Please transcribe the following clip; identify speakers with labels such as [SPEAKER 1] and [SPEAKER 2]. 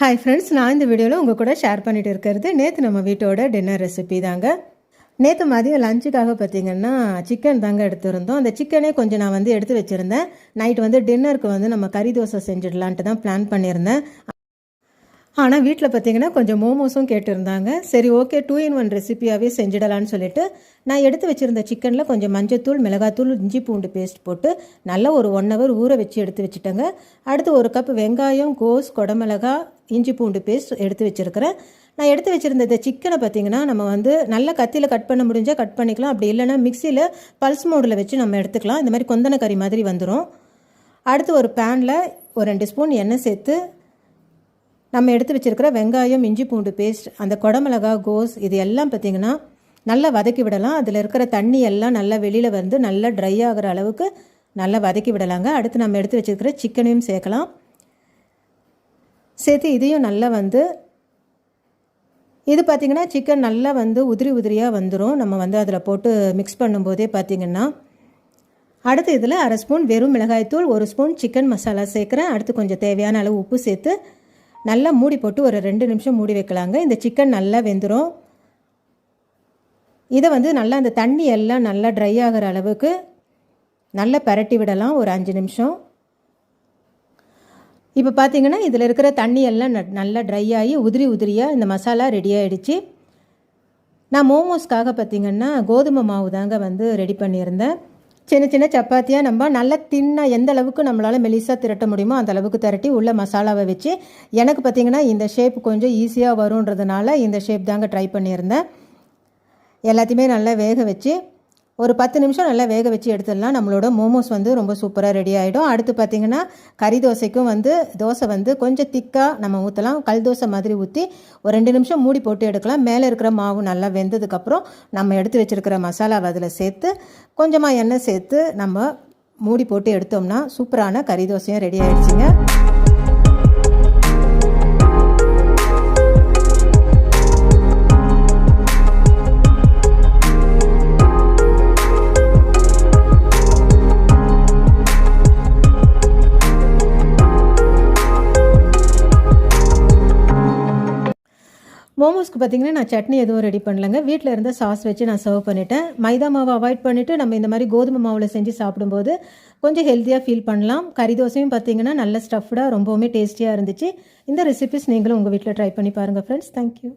[SPEAKER 1] Hi friends, நான் இந்த வீடியோவில் உங்கள் கூட ஷேர் பண்ணிட்டு இருக்கிறது நேற்று நம்ம வீட்டோட டின்னர் ரெசிபி தாங்க. நேற்று மதியம் லஞ்சுக்காக பார்த்திங்கன்னா சிக்கன் தாங்க எடுத்துருந்தோம். அந்த சிக்கனே கொஞ்சம் நான் எடுத்து வச்சுருந்தேன். நைட் டின்னருக்கு நம்ம கறி தோசை செஞ்சிடலான்ட்டு தான் பிளான் பண்ணியிருந்தேன். ஆனால் வீட்டில் பார்த்திங்கன்னா கொஞ்சம் மோமோஸும் கேட்டிருந்தாங்க. சரி, ஓகே, 2-in-1 ரெசிபியாகவே செஞ்சிடலான்னு சொல்லிட்டு நான் எடுத்து வச்சுருந்த சிக்கனில் கொஞ்சம் மஞ்சத்தூள், மிளகாத்தூள், இஞ்சி பூண்டு பேஸ்ட் போட்டு நல்லா ஒரு 1 hour ஊற வச்சு எடுத்து வச்சுட்டேங்க. அடுத்து 1 கப் வெங்காயம், கோஸ், கொடமிளகா, இஞ்சி பூண்டு பேஸ்ட் எடுத்து வச்சுருக்கிறேன். நான் எடுத்து வச்சுருந்த இந்த சிக்கனை பார்த்திங்கன்னா நம்ம நல்லா கத்தியில் கட் பண்ண முடிஞ்சால் கட் பண்ணிக்கலாம். அப்படி இல்லைன்னா மிக்சியில் பல்ஸ் மோடில் வச்சு நம்ம எடுத்துக்கலாம். இந்த மாதிரி கொந்தன கறி மாதிரி வந்துடும். அடுத்து ஒரு பேனில் ஒரு 2 ஸ்பூன் எண்ணெய் சேர்த்து நம்ம எடுத்து வச்சுருக்கிற வெங்காயம், இஞ்சி பூண்டு பேஸ்ட், அந்த கொடமிளகா, கோஸ் இது எல்லாம் பார்த்திங்கன்னா நல்லா வதக்கி விடலாம். அதில் இருக்கிற தண்ணி எல்லாம் நல்லா வெளியில் நல்லா ட்ரை ஆகிற அளவுக்கு நல்லா வதக்கி விடலாங்க. அடுத்து நம்ம எடுத்து வச்சுருக்கிற சிக்கனையும் சேர்க்கலாம். சேர்த்து இதையும் நல்லா இது பார்த்திங்கன்னா சிக்கன் நல்லா உதிரி உதிரியாக வந்துடும். நம்ம அதில் போட்டு மிக்ஸ் பண்ணும்போதே பார்த்திங்கன்னா. அடுத்து இதில் 1/2 ஸ்பூன் வெறும் மிளகாய்த்தூள், 1 ஸ்பூன் சிக்கன் மசாலா சேர்க்குறேன். அடுத்து கொஞ்சம் தேவையான அளவு உப்பு சேர்த்து நல்லா மூடி போட்டு ஒரு 2 நிமிஷம் மூடி வைக்கலாங்க. இந்த சிக்கன் நல்லா வெந்துடும். இதை நல்லா அந்த தண்ணி எல்லாம் நல்லா ட்ரை ஆகிற அளவுக்கு நல்லா பரட்டி விடலாம் ஒரு 5 நிமிஷம். இப்போ பார்த்திங்கன்னா இதில் இருக்கிற தண்ணி எல்லாம் நல்லா ட்ரை ஆகி உதிரி உதிரியாக இந்த மசாலா ரெடி ஆகிடுச்சு. நான் மோமோஸ்க்காக பார்த்திங்கன்னா கோதுமை மாவு தாங்க ரெடி பண்ணியிருந்தேன். சின்ன சின்ன சப்பாத்தியாக நம்ம நல்லா தின்னாக எந்த அளவுக்கு நம்மளால் மெலிசாக திரட்ட முடியுமோ அந்த அளவுக்கு திரட்டி உள்ள மசாலாவை வச்சு, எனக்கு பார்த்திங்கன்னா இந்த ஷேப் கொஞ்சம் ஈஸியாக வரும்ன்றதுனால இந்த ஷேப் தாங்க ட்ரை பண்ணியிருந்தேன். எல்லாத்தையுமே நல்லா வேக வச்சு ஒரு 10 நிமிஷம் நல்லா வேக வச்சு எடுத்துடலாம். நம்மளோட மோமோஸ் ரொம்ப சூப்பராக ரெடி ஆகிடும். அடுத்து பார்த்திங்கன்னா கறி தோசைக்கும் தோசை கொஞ்சம் திக்காக நம்ம ஊற்றலாம். கல் தோசை மாதிரி ஊற்றி ஒரு 2 நிமிஷம் மூடி போட்டு எடுக்கலாம். மேலே இருக்கிற மாவு நல்லா வெந்ததுக்கப்புறம் நம்ம எடுத்து வச்சுருக்கிற மசாலாவை அதில் சேர்த்து கொஞ்சமாக எண்ணெய் சேர்த்து நம்ம மூடி போட்டு எடுத்தோம்னா சூப்பரான கறி தோசையும் ரெடி ஆகிடுச்சிங்க. மோமோஸ்க்கு பார்த்திங்கன்னா நான் சட்னி எதுவும் ரெடி பண்ணலங்க. வீட்டில் இருந்த சாஸ் வச்சு நான் சர்வ் பண்ணிட்டேன். மைதா மாவை அவாய்ட் பண்ணிவிட்டு நம்ம இந்த மாதிரி கோதுமை மாவில் செஞ்சு சாப்பிடும்போது கொஞ்சம் ஹெல்த்தியாக ஃபீல் பண்ணலாம். கறி தோசையும் பார்த்திங்கன்னா நல்ல ஸ்டஃப்டாக ரொம்பவுமே டேஸ்டியாக இருந்துச்சு. இந்த ரெசிபிஸ் நீங்களும் உங்கள் வீட்டில் ட்ரை பண்ணி பாருங்கள் ஃப்ரெண்ட்ஸ். தேங்க்யூ.